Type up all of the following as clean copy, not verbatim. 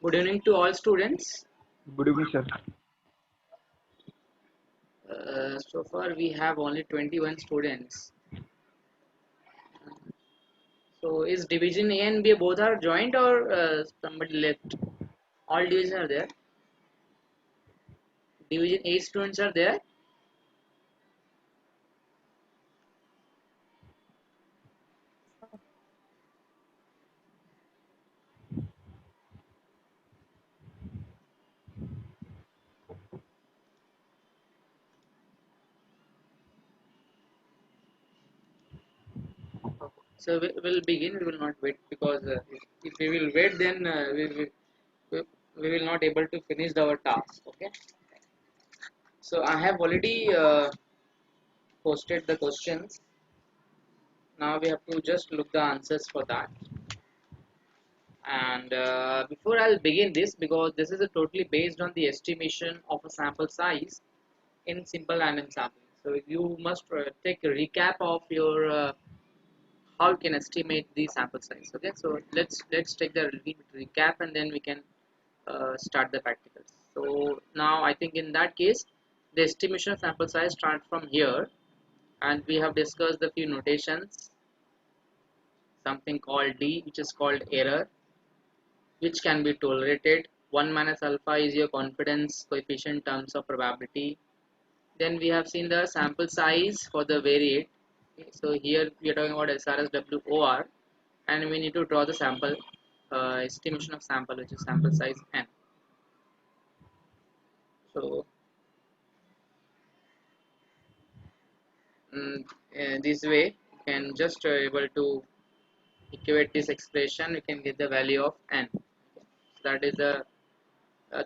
Good evening to all students. Good evening, sir. So far we have only 21 students. So is division A and B both are joined or somebody left? All divisions are there. Division A students are there. So we will begin. We will not wait because if we will wait, then we will not able to finish our task. Okay. So I have already posted the questions. Now we have to just look the answers for that. And before I'll begin this, because this is a totally based on the estimation of a sample size in simple random sampling. So you must take a recap of your how you can estimate the sample size. Okay, so let's take the little bit recap and then we can start the practicals. So now I think in that case, the estimation of sample size starts from here, and we have discussed the few notations, something called D, which is called error, which can be tolerated. 1 minus alpha is your confidence coefficient in terms of probability. Then we have seen the sample size for the variate. Okay, so here we are talking about SRSWOR, and we need to draw the sample estimation of sample, which is sample size n. So this way you can just able to equate this expression. You can get the value of n. Okay. So that is the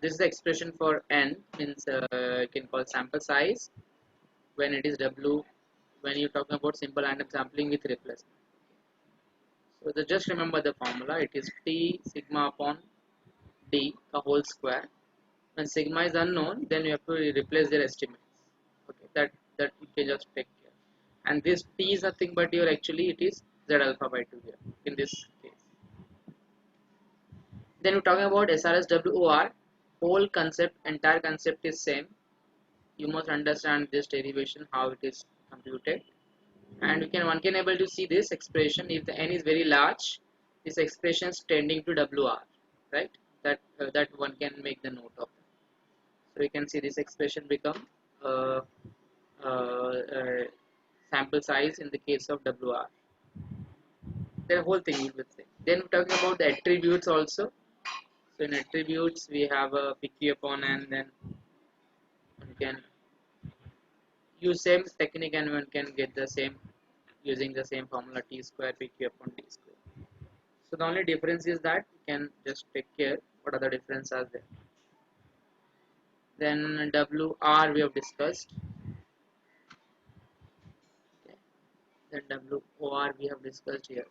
this is the expression for n, means you can call sample size when it is w, when you're talking about simple random sampling with replacement. So just remember the formula. It is P sigma upon D a whole square. When sigma is unknown, then you have to replace their estimates. Okay, that you can just take care. And this P is nothing but your actually it is Z alpha by 2 here in this case. Then we're talking about SRSWOR. Whole concept, entire concept is same. You must understand this derivation, how it is computed. And one can able to see this expression. If the n is very large, this expression is tending to WR, right? That one can make the note of. So you can see this expression become uh, uh, sample size in the case of WR. The whole thing will be the same. Then we're talking about the attributes also. So in attributes we have a PQ upon n, then one can use same technique and one can get the same using the same formula T square PQ upon D square. So the only difference is that you can just take care what other difference are there. Then WR we have discussed. Okay. Then WOR we have discussed here.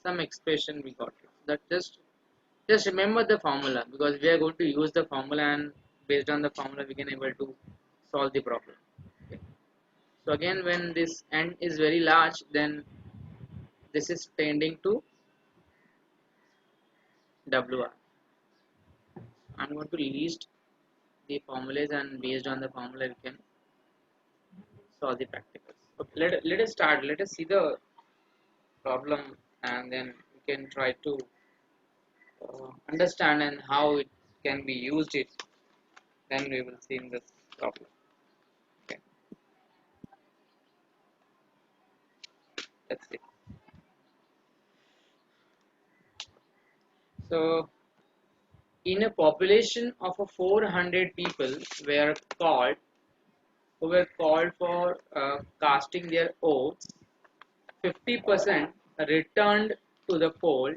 Some expression we got it. That just remember the formula, because we are going to use the formula, and based on the formula we can able to solve the problem. Okay. So again, when this n is very large, then this is tending to WR. I'm going to list the formulas, and based on the formula we can solve the practicals. Okay, let us start. Let us see the problem, and then we can try to understand and how it can be used. It then we will see in this problem. Okay, let's see. So in a population of 400 people were called who were called for casting their votes, 50% returned to the polls.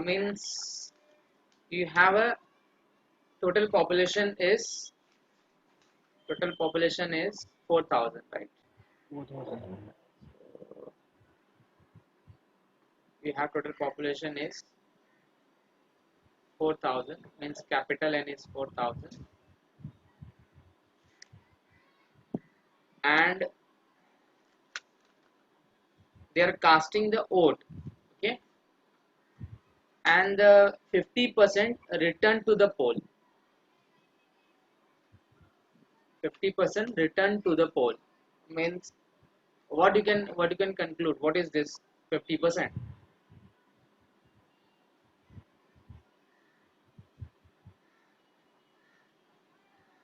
Means you have a total population is 4,000, right? 2000. So we have total population is 4,000, means capital N is 4,000, and they are casting the vote. Okay, and the 50% return to the pole. 50% return to the pole means what you can conclude. What is this 50%?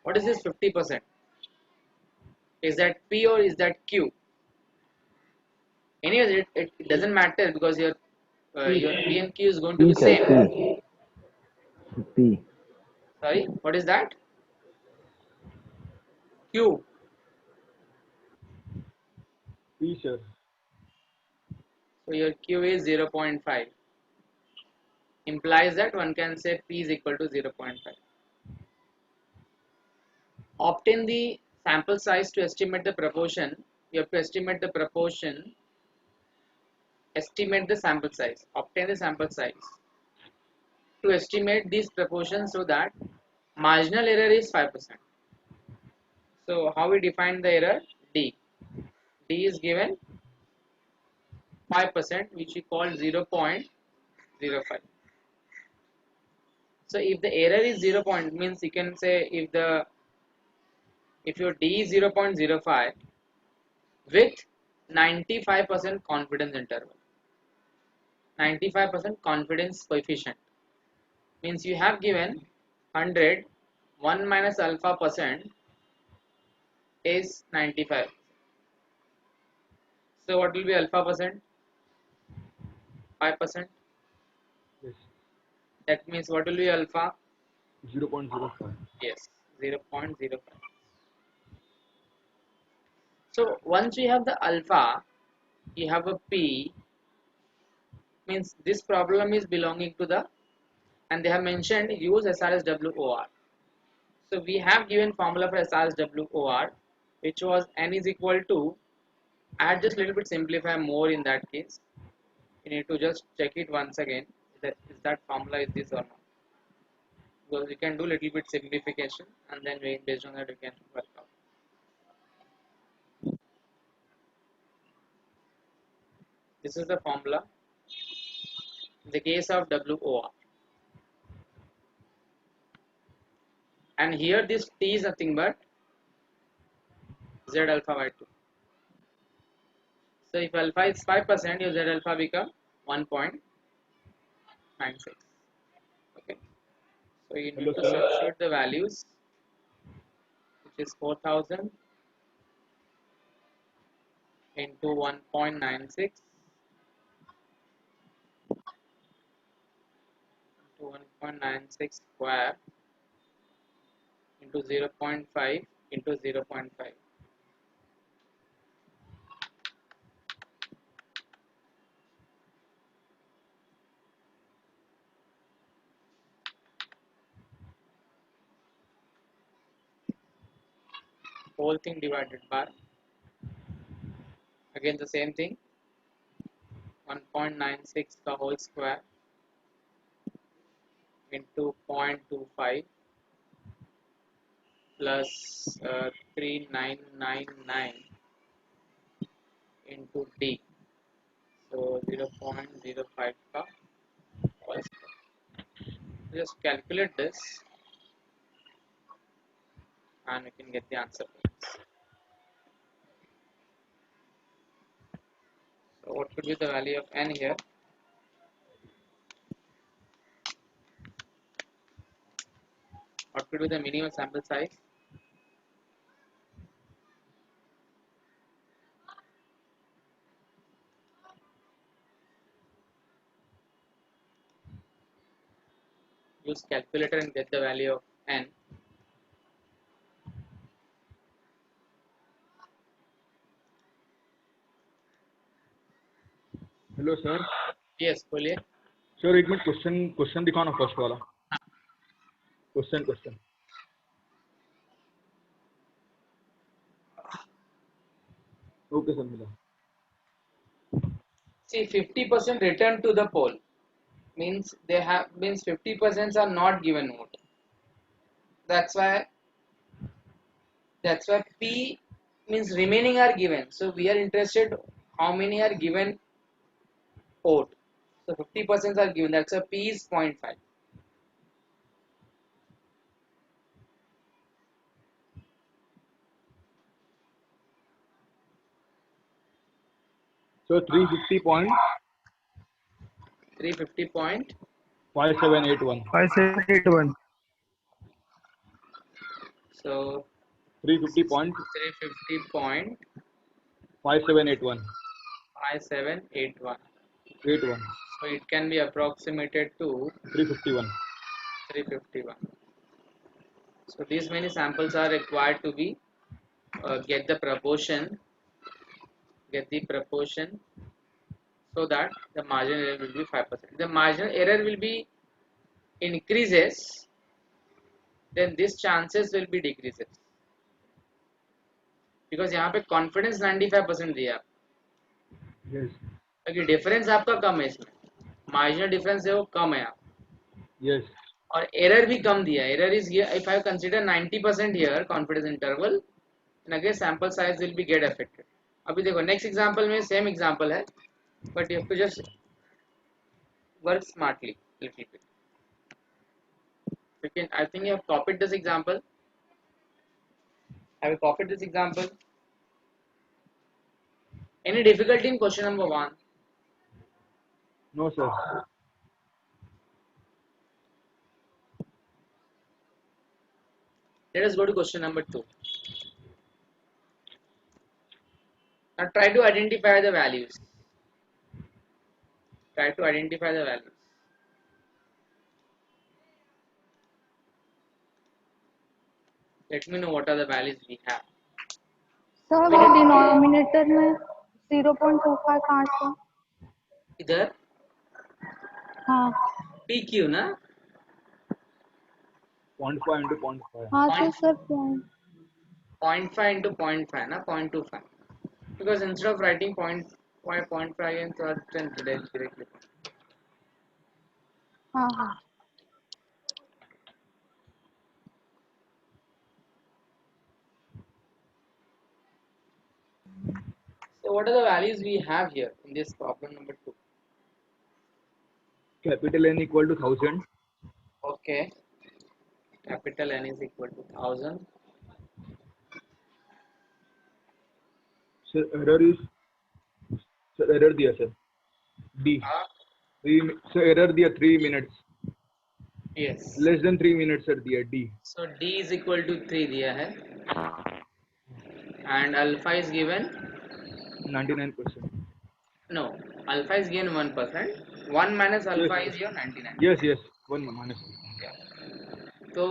What is this 50%? Is that P or is that Q? Anyways, it doesn't matter because your P and Q is going to be P, sir. same. P. Sorry, what is that? Q. P, sir. So your Q is 0.5. Implies that one can say P is equal to 0.5. Obtain the sample size to estimate the proportion. You have to estimate the proportion. Estimate the sample size. Obtain the sample size to estimate these proportions so that marginal error is 5%. So how we define the error? D. D is given 5%, which we call 0.05. So if the error is 0 point, means you can say if your D is 0.05 with 95% confidence interval, 95% confidence coefficient, means you have given 100, 1 minus alpha percent is 95. So what will be alpha percent? 5%. Yes. That means what will be alpha? 0.05. Yes, 0.05. So once you have the alpha, you have a P, means this problem is belonging to the, and they have mentioned use SRSWOR. So we have given formula for SRSWOR, which was n is equal to, add just little bit simplify more in that case. You need to just check it once again, that is that formula is this or not. Because we can do little bit simplification and then based on that we can work out. This is the formula in the case of WOR. And here this T is nothing but Z alpha by 2. So if alpha is 5%, your Z alpha become 1.96. Okay. So you need Hello, to sir. substitute the values, which is 4000 into 1.96 into 1.96 square into 0.5 into 0.5. Whole thing divided by, again the same thing, 1.96 the whole square into 0.25 plus 3999 into D. So 0.05 ka whole square. Just calculate this and we can get the answer. So what could be the value of n here? What could be the minimum sample size? Use calculator and get the value of n. Hello, sir. Yes, बोलिए. Sir, एक minute question दिखाओ ना first वाला. Question. Okay sir, मिला. See, 50% return to the pole means 50% are not given mode. That's why P means remaining are given. So we are interested how many are given out. So 50% are given. That's a P is 0.5. So 350.5781. 350.5781. Five seven eight one. So 350.5781. 350.5781. 81. So it can be approximated to 351. 351. So these many samples are required to be get the proportion so that the marginal error will be 5%. The marginal error will be increases, then this chances will be decreases, because यहाँ पे confidence 95% दिया, Yes. क्योंकि difference आपका कम है इसमें, marginal difference है वो कम है, Yes. और error भी कम दिया. Error is here, if I consider 90% here confidence interval, and again sample size will be get affected. अभी देखो next example में same example है, but you have to just work smartly little bit. You can, I think you have copied this example. Have you copied this example? Any difficulty in question number 1? No, sir. Let us go to question number 2. Now try to identify the values. Try to identify the values. Let me know what are the values we have. Sir वो denominator में 0.25 कहाँ से? इधर हाँ PQ ना 0.5 into 0.5. हाँ तो Point- sir 0.5 into 0.5 ना 0.25, because instead of writing 0.5 and 10 directly. हाँ हाँ So what are the values we have here in this problem number 2? Capital N equal to 1000. Okay, capital N is equal to 1000. Sir, error दिया sir. D. Sir, error दिया 3 minutes. Yes. Less than 3 minutes sir दिया D. So D is equal to 3 दिया है, and alpha is given. 99%. No, alpha is given 1%. 1 minus alpha Yes. is your 99. Yes, yes. 1 minus. Yeah. So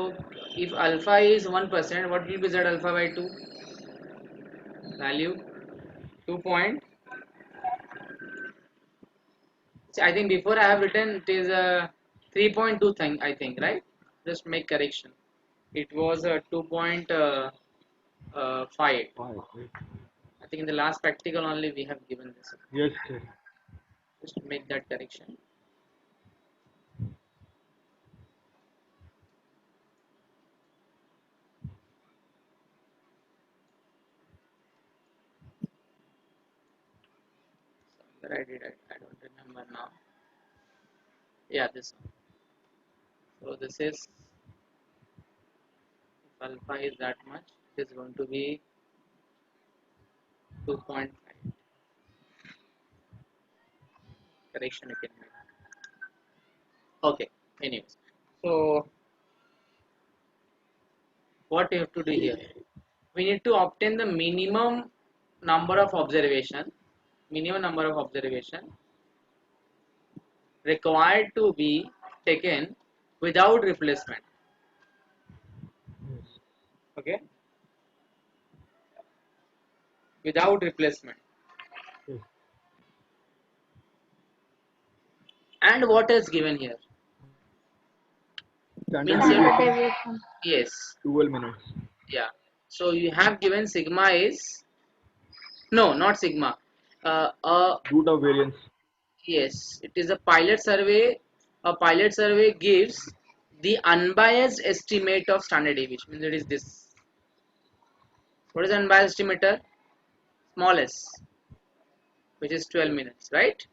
if alpha is 1%, what will be z alpha by 2? Value 2 point. See, I think before I have written it is a 3.2 thing, I think, right? Just make correction. It was a 2.5. 5. Right? I think in the last practical only we have given this. Yes, sir. Just make that correction. Where I did it, I don't remember now. Yeah, this one. So this is, if alpha is that much, it is going to be 2.5. Correction you can make. Okay, anyways. So what you have to do here? We need to obtain the minimum number of observation required to be taken without replacement. Okay, without replacement. Yes. And what is given here? Standard Means deviation, deviation. Yes, 12 minutes. yeah. So you have given sigma is, no, not sigma. Root of variance. Yes, it is a pilot survey. A pilot survey gives the unbiased estimate of standard deviation. Means it is this. What is unbiased estimator? Small s, which is 12 minutes, right?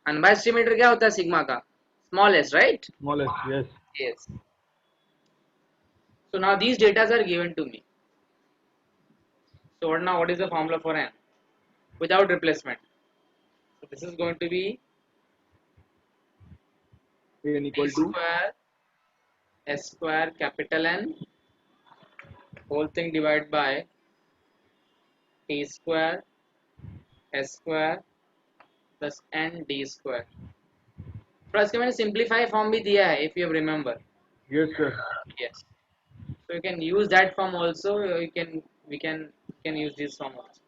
Unbiased estimator क्या होता है sigma का? Small S, right? Smallest, yes. Yes. So now these data are given to me. So what is the formula for n without replacement? So this is going to be N equal to s square capital N whole thing divided by t square s square plus n d square. तो इसके मैंने simplify form भी दिया है if you remember. yes sir. Yes. So you can use that form also. We can use this form also.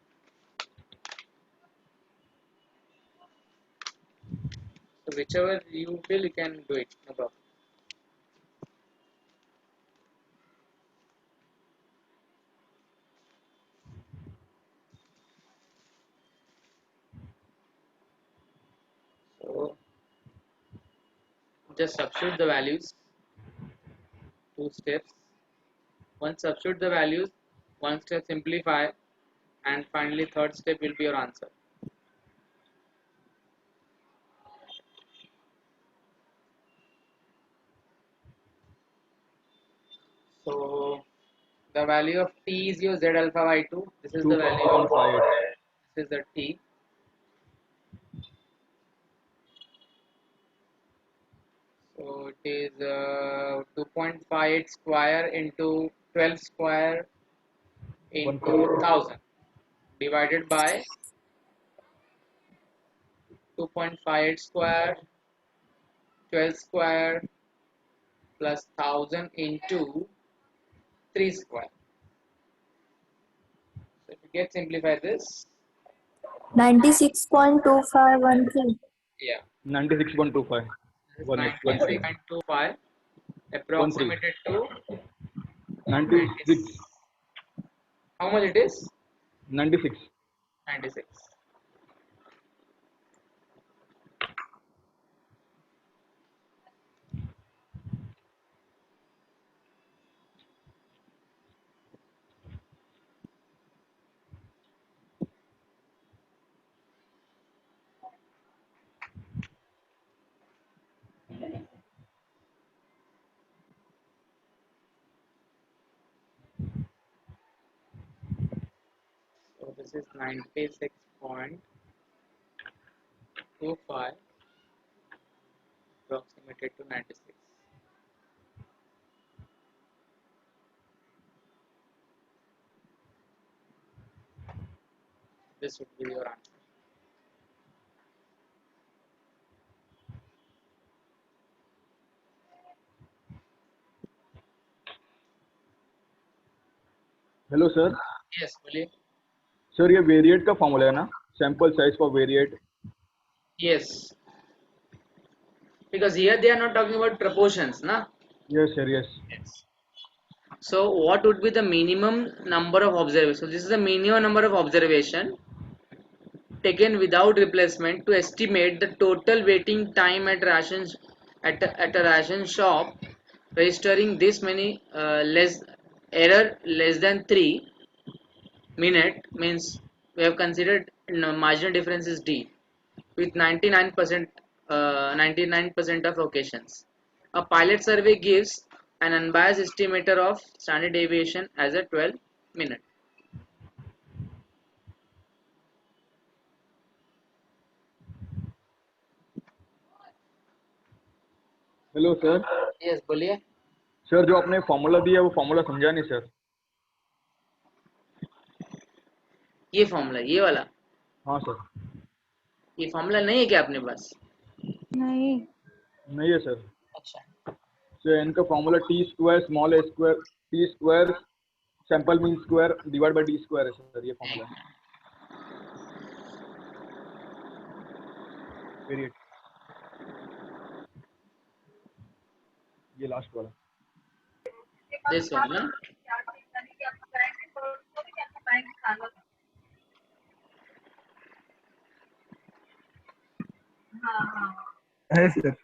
So whichever you feel, you can do it. No problem. So just substitute the values. 2 steps. Once substitute the values, 1 step simplify, and finally third step will be your answer. So the value of t is your z alpha y2. This is the value of 2.58. this is the t. So it is 2.58 square into 12 square into 1000 divided by 2.58 square 12 square plus 1000 into 3 square. So if you get simplify this, 96.2513. yeah, 96.25. this is 1.5. 96.25 approximated to 96. how much it is? 96. 96. So this is 96.25 approximated to 96. This would be your answer. Hello sir. Yes, बोलिए. Sir ये variate का formula है ना, sample size for variate. Yes, because here they are not talking about proportions, na? Yes sir, yes. Yes. So what would be the minimum number of observations? So this is the minimum number of observation taken without replacement to estimate the total waiting time at a ration shop, registering this many error less than 3 minute means we have considered marginal difference is D with 99% of occasions. A pilot survey gives an unbiased estimator of standard deviation as a 12 minute. Hello sir. Yes, बोलिए. Sir जो आपने formula दिया वो formula समझा नहीं sir. ये formula ये वाला हाँ सर. ये फॉर्मूला नहीं है क्या अपने पास? नहीं. नहीं है सर. अच्छा. सर इनका फॉर्मूला टी स्क्वायर स्मॉल ए square T square sample mean square divide bye D square है सर, ये फॉर्मूला है. वेरिएट ये लास्ट वाला. This one, ना? है सर.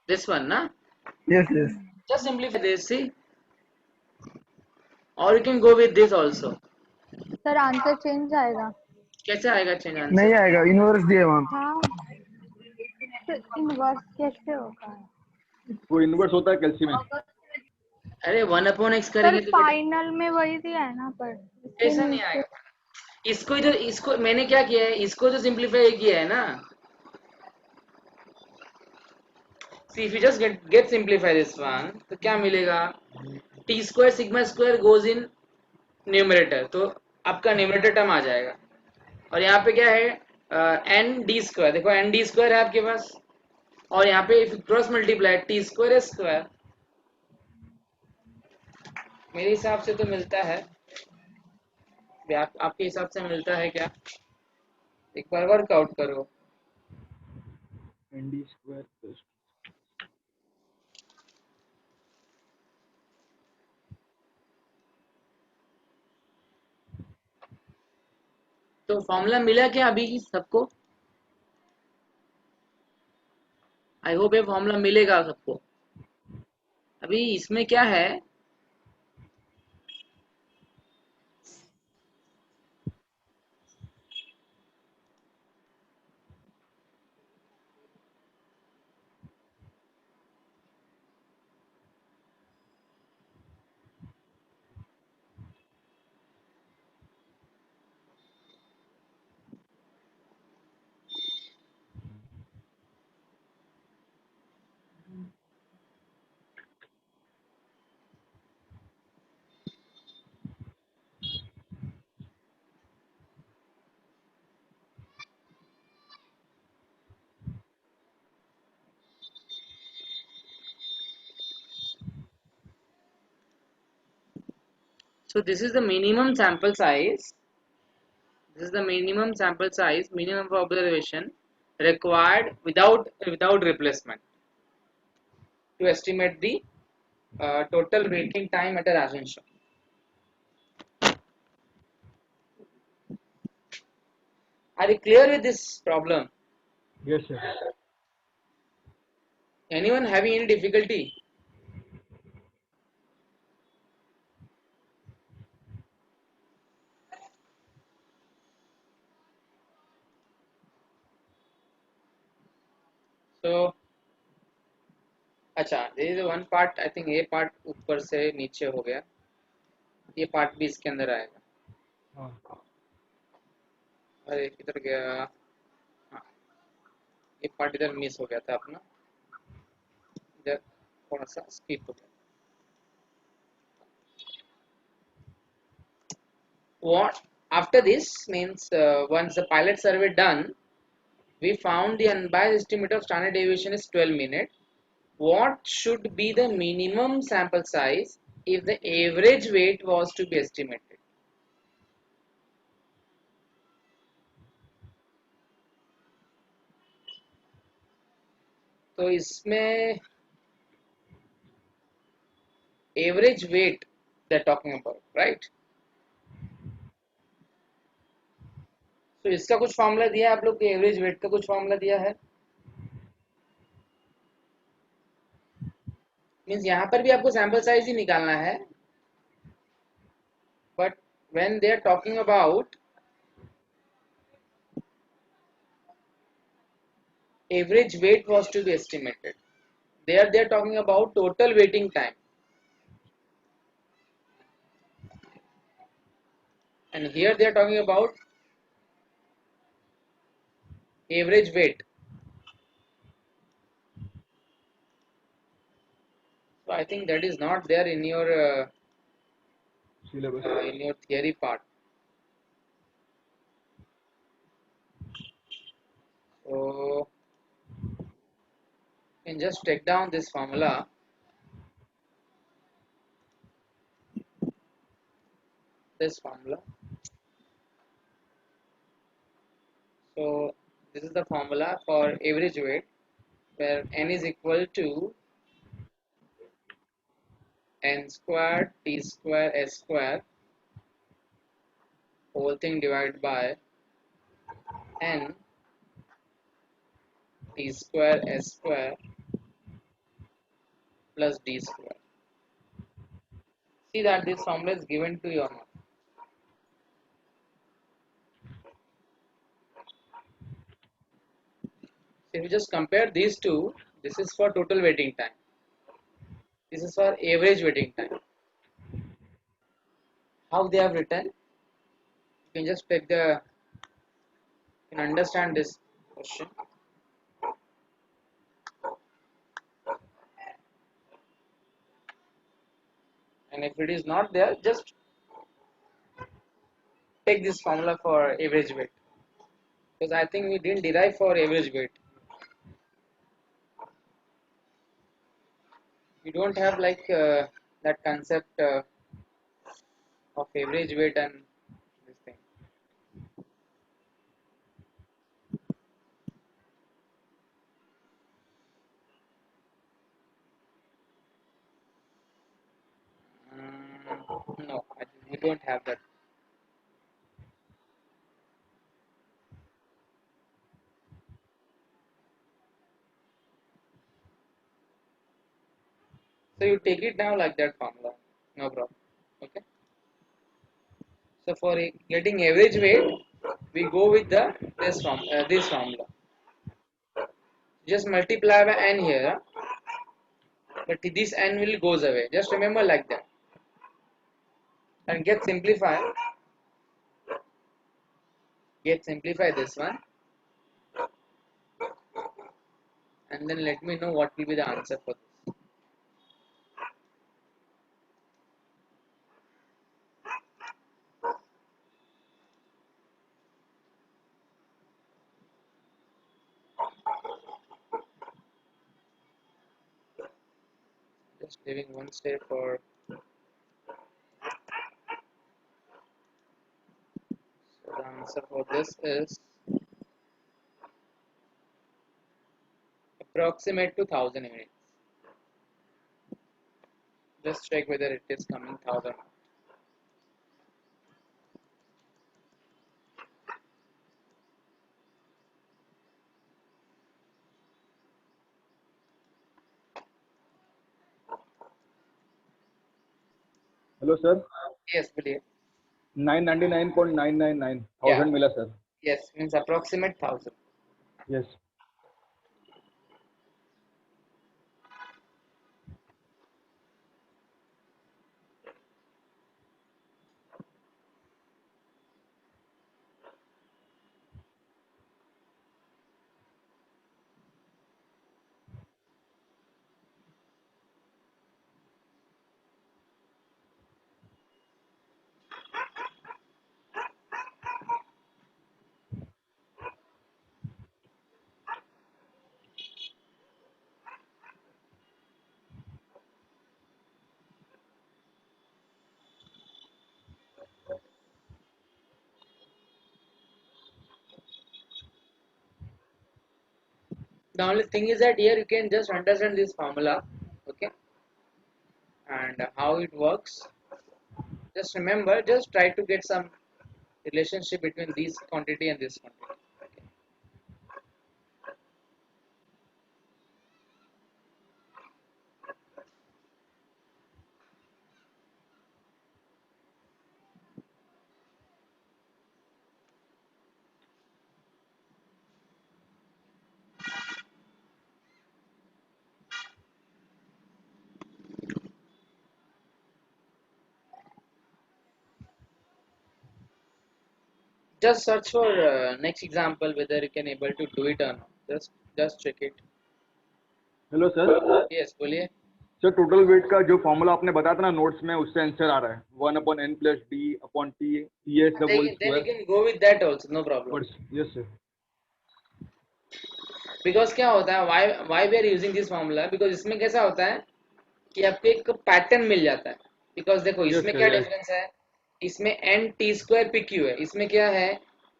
This one, ना? Yes yes. Just simplify this, see? Or you can go with this also. Sir answer change आएगा. कैसे आएगा चेंज आंसर? नहीं आएगा, इनवर्स दिया वहाँ. हाँ. इनवर्स कैसे होगा? वो इनवर्स होता है कैल्शियम में। अरे 1/x सर करेंगे तो बेटा फाइनल में वही दिया है ना, पर इसके ऐसा नहीं नीचे। आएगा। इसको इधर, इसको मैंने क्या किया है, इसको तो सिंप्लीफाई किया है ना। See if you just get simplify this one तो क्या मिलेगा, T square sigma square goes in numerator, तो आपका न्यूमरेटर टर्म आ जाएगा। और यहाँ पे क्या है, एन डी स्क्वायर, देखो एन डी स्क्वायर है आपके पास, और यहाँ पे if cross multiply T square square, मेरे हिसाब से तो मिलता है, आपके हिसाब से मिलता है क्या, एक बार वर्कआउट करो। एनडी स्क्वायर प्लस तो फॉर्मूला मिला क्या अभी सबको? आई होप ये फॉर्मूला मिलेगा सबको। अभी इसमें क्या है, so this is the minimum sample size, this is the minimum sample size, minimum observation required without replacement to estimate the total waiting time at a Rajan. Are you clear with this problem? Yes, sir. Anyone having any difficulty? So, अच्छा, this is one part, I think ये part ऊपर से नीचे हो गया, ये part भी इसके अंदर आएगा। हाँ, अरे किधर गया, हाँ, ये part इधर मिस हो गया था अपना, इधर थोड़ा सा skip हो गया। What after this means once the pilot survey done, we found the unbiased estimate of standard deviation is 12 minutes. What should be the minimum sample size if the average weight was to be estimated? तो इसमें average weight they're talking about, right? तो इसका कुछ formula दिया है आप लोग, average weight का कुछ फॉर्मूला दिया है, मीन्स यहाँ पर भी आपको सैंपल साइज ही निकालना है, but when they are talking about average weight was to be estimated, they are talking about total waiting time, and here they are talking about average weight. So I think that is not there in your syllabus. theory part. So you can just take down this formula. This formula. So this is the formula for average weight, where n is equal to n squared t square s square whole thing divided by n t square s square plus d square. See that this formula is given to you or not. if you just compare these two, this is for total waiting time, this is for average waiting time. How they have written, you can just take the, you can understand this question. And if it is not there, just take this formula for average weight, because I think we didn't derive for average weight. We don't have like that concept of average weight and this thing. No, we don't have that. So you take it now like that formula, no problem. Okay. So for getting average weight, we go with the this formula. Just multiply by n here, but this n will goes away. Just remember like that, and get simplify this one, and then let me know what will be the answer for this. Just leaving one step for. So the answer for this is approximate to 1000 units. Just check whether it is coming 1000. Hello, sir. Yes, believe. 999.999 Yeah. thousand mila, sir. Yes, means approximate 1000. Yes. The only thing is that here you can just understand this formula, okay, and how it works. Just remember, just try to get some relationship between this quantity and this quantity. Okay. Just search for next example whether you can able to do it or not. Just check it. Hello sir. Yes, बोलिए. Sir total weight का जो formula आपने बताया था ना notes में, उससे answer आ रहा है 1/n+d/t ds the whole Then you square. can go with that also, no problem. Yes, sir. Because क्या होता है, why we are using this formula? Because इसमें कैसा होता है कि आपको एक पैटर्न मिल जाता है. Because देखो Yes, इसमें sir, क्या yes. डिफरेंस है, इसमें n t square p q है, इसमें क्या है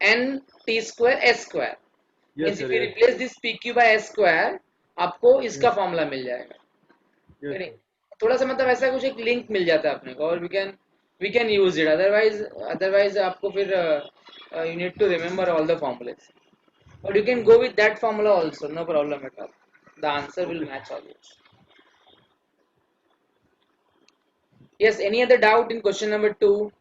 n t square s square. Yes, Means sir, if you yes. replace this p q by s square, आपको इसका फॉर्मूला मिल जाएगा. Yes, नहीं, sir. थोड़ा सा मतलब ऐसा कुछ एक लिंक मिल जाता है अपने को, और we can use it. Otherwise आपको फिर you need to remember all the formulas. But you can go with that formula also, no problem at all. The answer will match always. Yes, any other doubt in question number 2?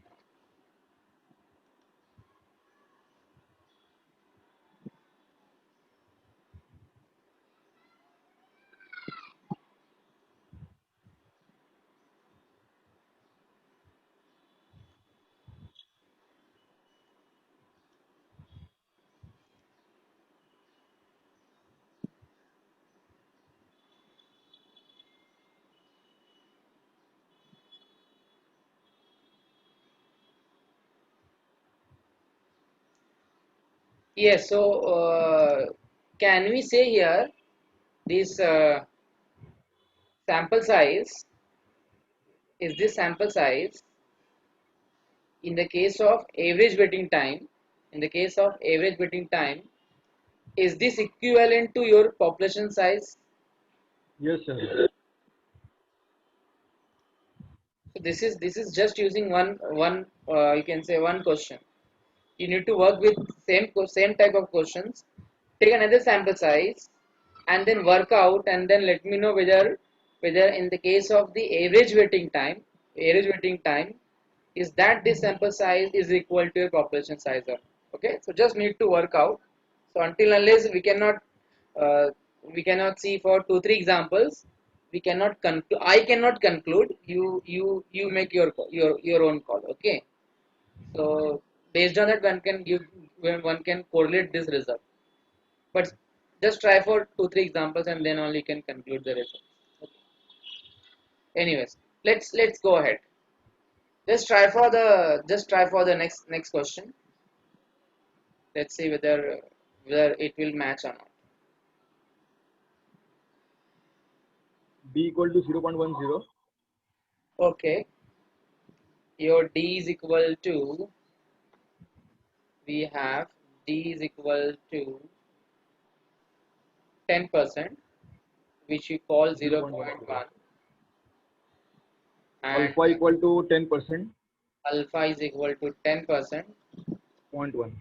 Yes, so can we say here this sample size is this sample size in the case of average waiting time, in the case of average waiting time, is this equivalent to your population size? Yes, sir. So this is just using one you can say one question. You need to work with same type of questions. Take another sample size and then work out and then let me know whether in the case of the average waiting time is that this sample size is equal to your population size or not. Okay, so just need to work out. So until unless uh, we cannot see for 2 3 examples, we cannot conclude. I cannot conclude. You make your own call. Okay, so based on that, one can correlate this result. But just try for 2 3 examples and then only you can conclude the result. Okay. Anyways, let's go ahead. Just try for the next question. Let's see whether it will match or not. D equal to 0.10. Okay, your D is equal to, we have D is equal to 10%, which we call 0.10. 0.1, and Alpha equal to 10%. alpha is equal to 10%. 0.1.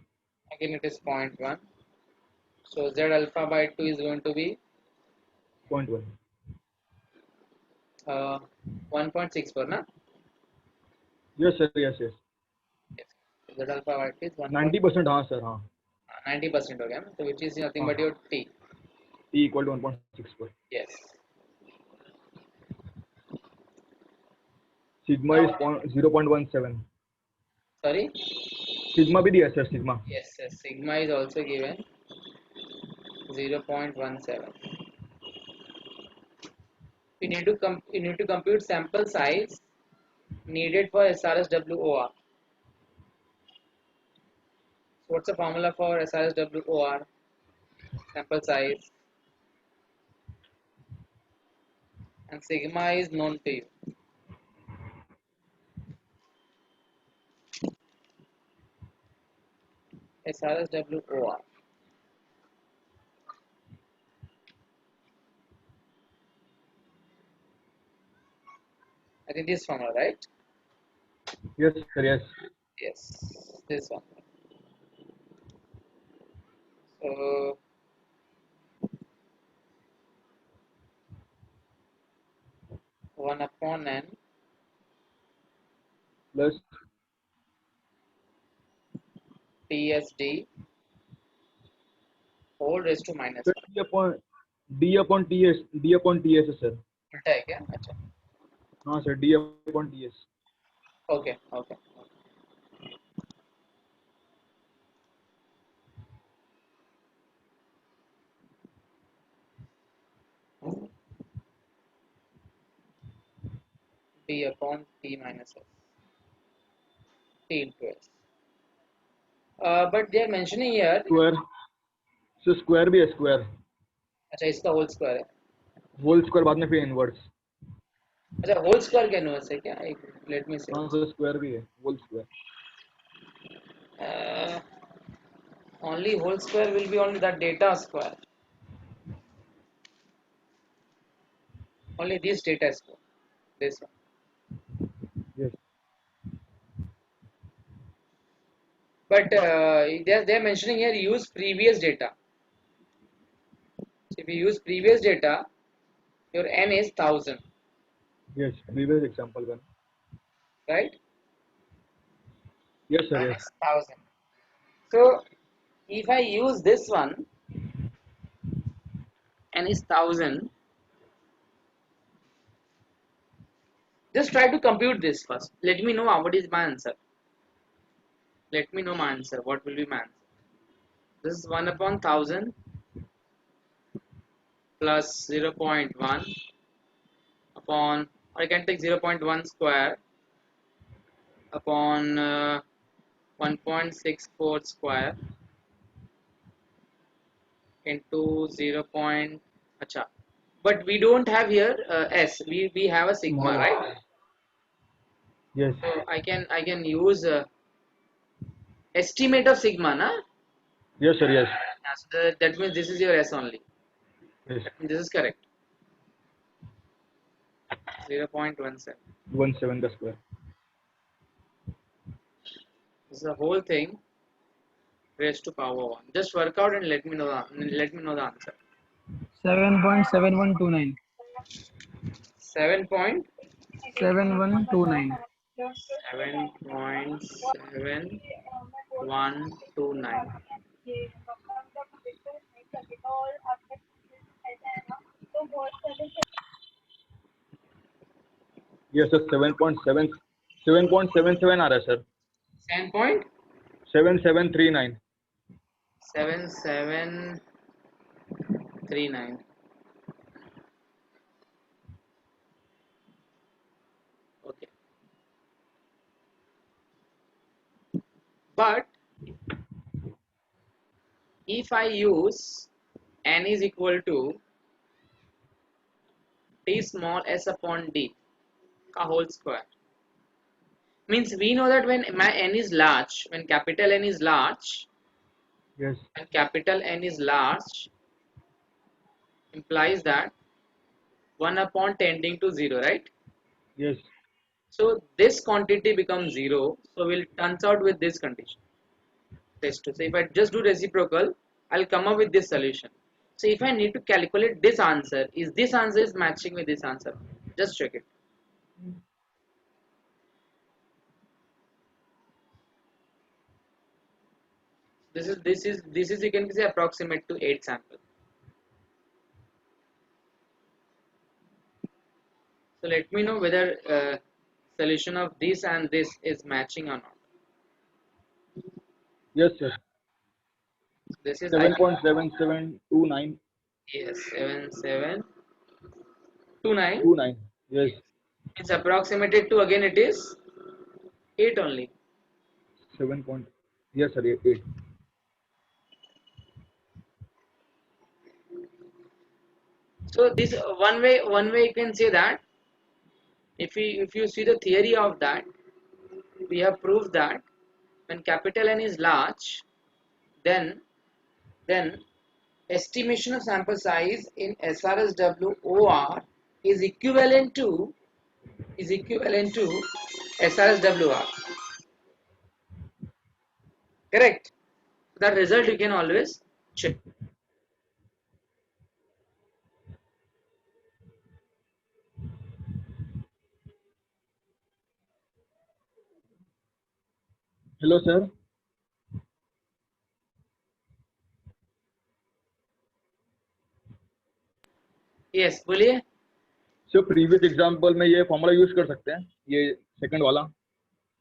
Again, it is 0.1. So Z alpha by 2 is going to be 0.1. uh, 1.64, na? Yes, sir. Yes, yes. Yes. Z alpha by 2 is 90%. हाँ sir. हाँ. 90% हो गया ना, so which is nothing हाँ. but your T. T equal to 1.64. Yes. Sigma Now, is 0.17. sorry. Sigma भी दिया sir. Sigma. Yes, yes. Sigma is also given 0.17. You need to compute sample size needed for SRSWOR. So what's the formula for SRSWOR? Sample size, and sigma is known to you. SRSWOR. I think this formula, right? Yes, sir. Yes. Yes, this one. So 1 upon n Plus TSD whole raised to minus sir, 1. D upon TS है sir. उल्टा है क्या? अच्छा. हाँ sir. D upon TS. Okay, okay. T upon T minus S. T into S. But they are mentioning here, Square. So square भी है square. अच्छा इसका whole square है. Whole square बाद में फिर inverse. अच्छा whole square क्या inverse है क्या? Let me see. हाँ sir square भी है. Whole square. Uh, only whole square will be only the data square. Only this data square. This one. Yes. But they are mentioning here use previous data. So if you use previous data, your n is 1000, Yes. Previous example one. right? Yes sir. N Yes. is 1000. So if I use this one, n is 1000, just try to compute this first. Let me know what is my answer. Let me know my answer. What will be my answer? This is 1 upon 1000 plus 0.1 upon, or I can take 0.1 square upon 1.64 square into 0. Acha. But we don't have here s. We have a sigma, Small. right? Yes. So I can use estimate of sigma, na? Yes, sir. Yes. Yeah, so that means this is your s only. Yes. This is correct. 0.17. 17 the square. This is the whole thing raised to power 1. Just work out and let me know the answer. 7.7129. 7129. 7.7129. Yes, sir. 7.77 आ रहा है sir. 7739. 7.7739. Okay. But if I use n is equal to d small s upon d ka whole square, means we know that when my n is large, when capital N is large, Yes. and capital N is large, implies that 1 upon tending to 0, right? Yes. So this quantity becomes 0, so will turns out with this condition. Test 2. So if I just do reciprocal, I'll come up with this solution. So if I need to calculate this answer, is this answer is matching with this answer? Just check it. This is you can say approximate to 8 sample. So let me know whether solution of this and this is matching or not. Yes, sir. This is 7.7729. yes 7729. 29. Yes. It's approximated to, again it is 8 only. 7 point. Yes, sir. 8. So this one way you can say that if you see the theory of that, we have proved that when capital N is large, then estimation of sample size in SRSW OR is equivalent to SRSWR. Correct. That result you can always check. Hello, sir. Yes, बोलिए. Sir previous example में ये formula use कर सकते हैं, ये second वाला?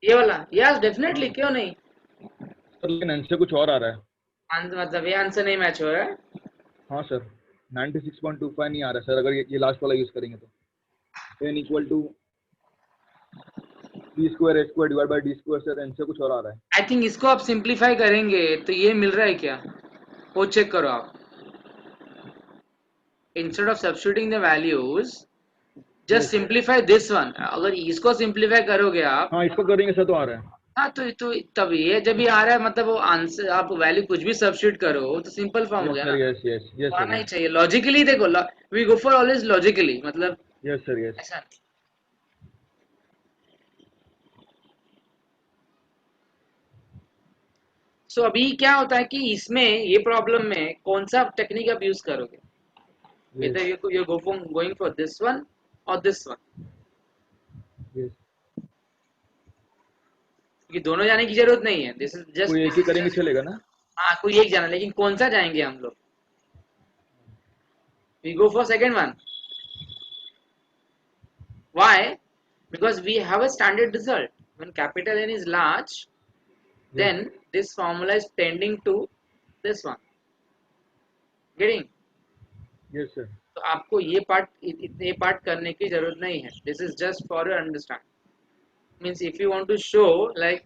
ये वाला यस डेफिनेटली, क्यों नहीं. सर लेकिन आंसर कुछ और आ रहा है. मतलब ये आंसर नहीं मैच हो रहा है. हाँ सर, 96.25 नहीं आ रहा है सर, अगर ये लास्ट वाला यूज करेंगे तो. n equal to d square a square divide by d square. Sir answer कुछ और आ रहा है. आई थिंक इसको आप सिंप्लीफाई करेंगे तो ये मिल रहा है क्या, वो चेक करो आप. Instead of substituting the values just simplify this one. अगर इसको सिंप्लीफाई करोगे आप, हाँ इसको करेंगे सर तो आ रहा है. हाँ तो तब ये जब भी आ रहा है मतलब वो आंसर आप वैल्यू कुछ भी सब्स्टिट्यूट करो तो सिंपल फॉर्म हो गया ना. यस यस यस आना ही सर. चाहिए लॉजिकली. देखो we go for always logically, मतलब यस सर. यस. ऐसा नहीं. सो अभी क्या होता है कि इसमें ये प्रॉब्लम में कौन सा टेक्निक आप यूज करोगे, whether you go for going for this one or this one. Yes. क्योंकि दोनों जाने की जरूरत नहीं है. दिस इज जस्ट कोई एक ही करेंगे चलेगा ना? हाँ कोई एक जाना, लेकिन कौन सा जाएंगे हम लोग. We go for second one. Why? Because we have a standard result. When capital N is large, then this formula is tending to this one. Getting? Yes sir. तो आपको ये पार्ट करने की जरूरत नहीं है. This is just for your understand. Means if you want to show like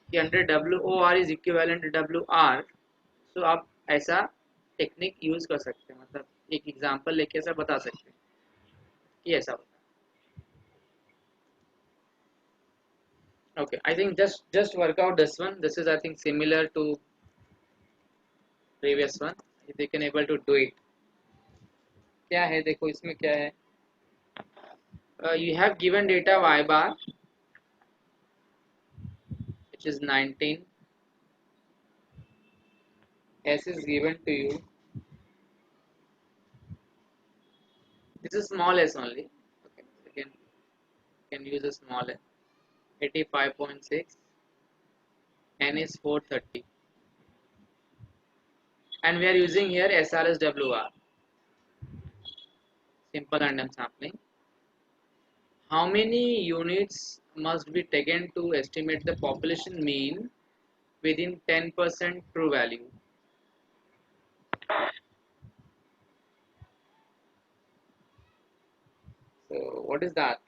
under WOR is equivalent to WR, तो आप ऐसा टेक्निक यूज कर सकते हैं, मतलब एक एग्जांपल लेके ऐसा बता सकते हैं कि ऐसा होता है. Okay, I think just work out this one. This is I think similar to previous one. If they can able to do it. क्या है देखो इसमें क्या है. You have given data y bar which is 19. S is given to you. This is small s only. Okay, you can use a small s. 85.6. N is 430. And we are using here SRSWR, simple random sampling. How many units must be taken to estimate the population mean within 10% true value? So what is that?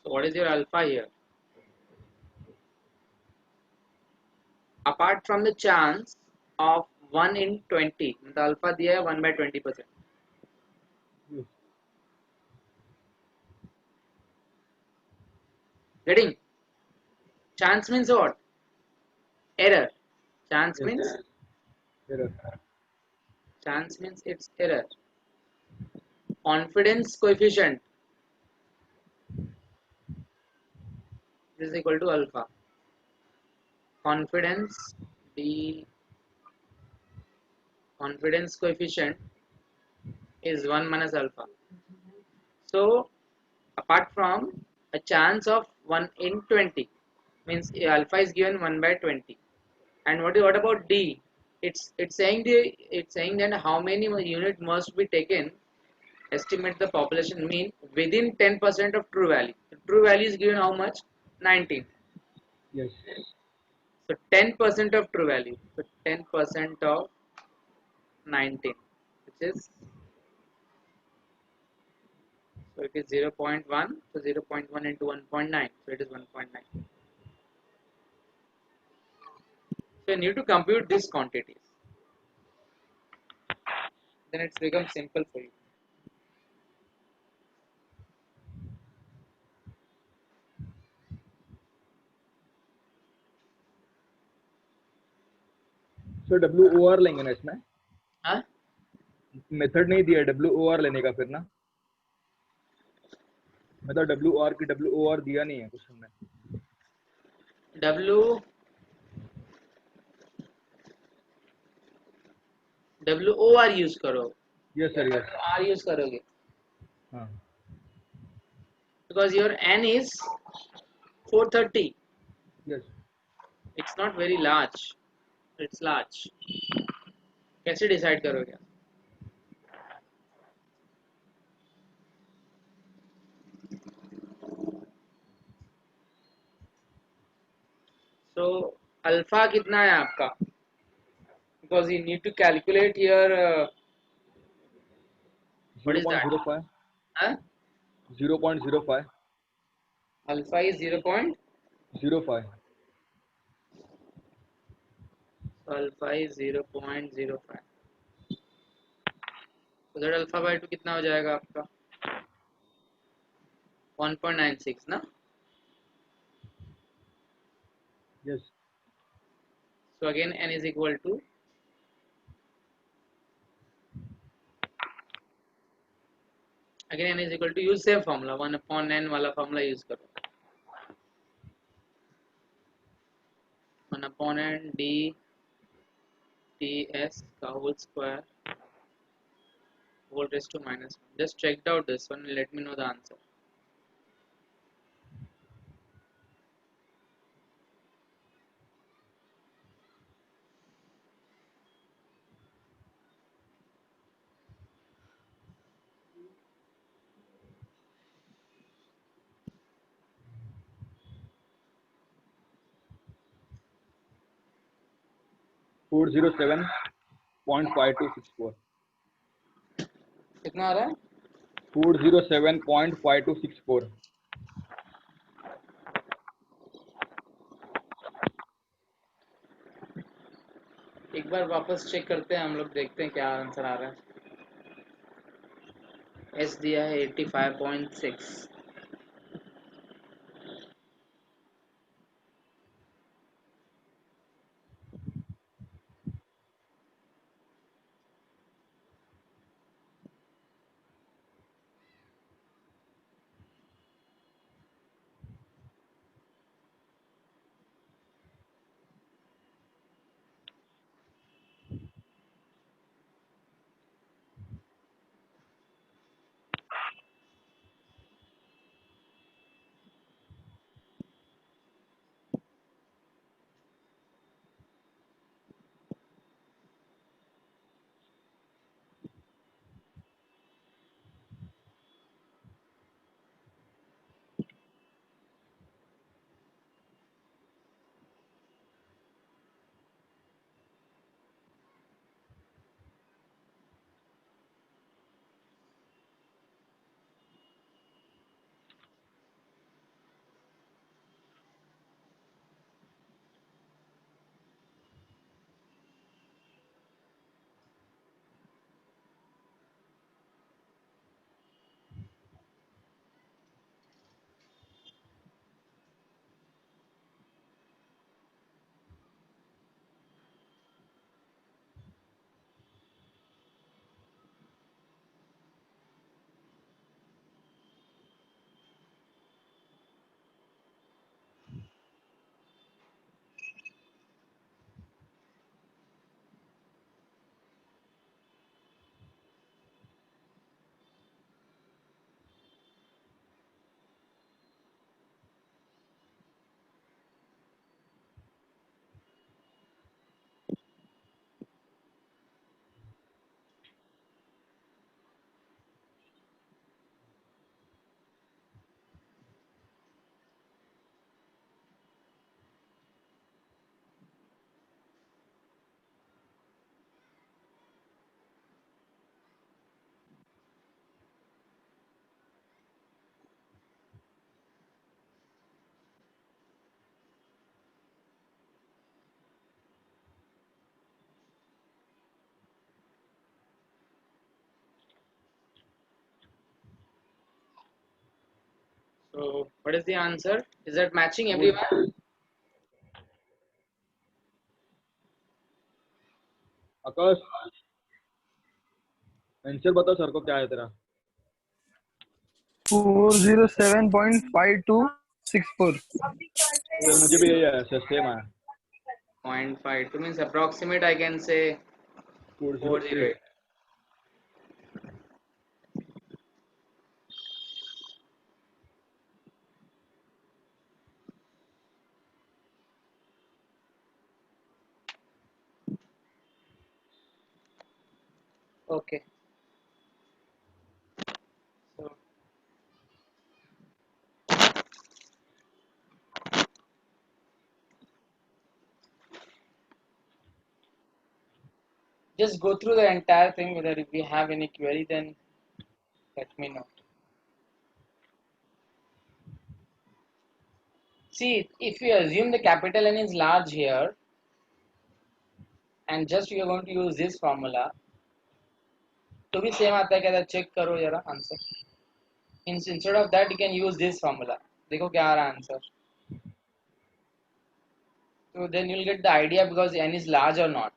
So what is your alpha here? Apart from the chance of 1 in 20, the alpha दिया है 1 by 20%. Yes. Getting? Chance means what? Error. Chance Yes. means Error. it's error. Confidence coefficient is equal to alpha. Confidence coefficient is 1 minus alpha. So apart from a chance of 1 in 20, means alpha is given 1 by 20. And what about D? It's saying that how many unit must be taken estimate the population mean within 10% of true value. The true value is given how much? 19. Yes. So 10% of true value. So 10% of 19, which is, so it is 0.1. So 0.1 into 1.9. So it is 1.9. So you need to compute these quantities. Then it's become simple for you. So WOR लेंगे ना इसमें. Huh? Method नहीं दिया WOR लेने का फिर ना. मतलब WOR की WOR दिया नहीं है क्वेश्चन में. WOR यूज करो. Yes sir. Yes. R use करोगे. हाँ. Because your N is 430. Yes. It's not very large. It's large. कैसे डिसाइड करोगे? So अल्फा कितना है आपका? Because you need to calculate here. What is that? 0.05. Huh? 0.05. Alpha is 0.05. 05. Alpha is 0.05. So that alpha by 2 कितना हो जाएगा आपका? 1.96 ना? Yes. So again n is equal to, use same formula, 1 upon n वाला formula use करो. 1 upon n d ts का whole square whole raised to minus 1. Just checked out this one and let me know the answer. .5264. कितना आ रहा है? 407.5264. एक बार वापस check करते हैं हम लोग, देखते हैं क्या आंसर आ रहा है। एस दिया है 85.6। So what is the answer? Is that matching everyone? Akash answer बता सर को, क्या है तेरा? 407.5264. सर मुझे भी यही है सर, सेम है 0.52 means approximate I can say 408. 408. Okay. So just go through the entire thing. Whether if you have any query, then let me know. See, if you assume the capital N is large here, and just you are going to use this formula, तो भी same आता है क्या? Check करो जरा answer. Instead of that, you can use this formula. देखो क्या आ रहा है answer. So then you'll get the idea because N is large or not.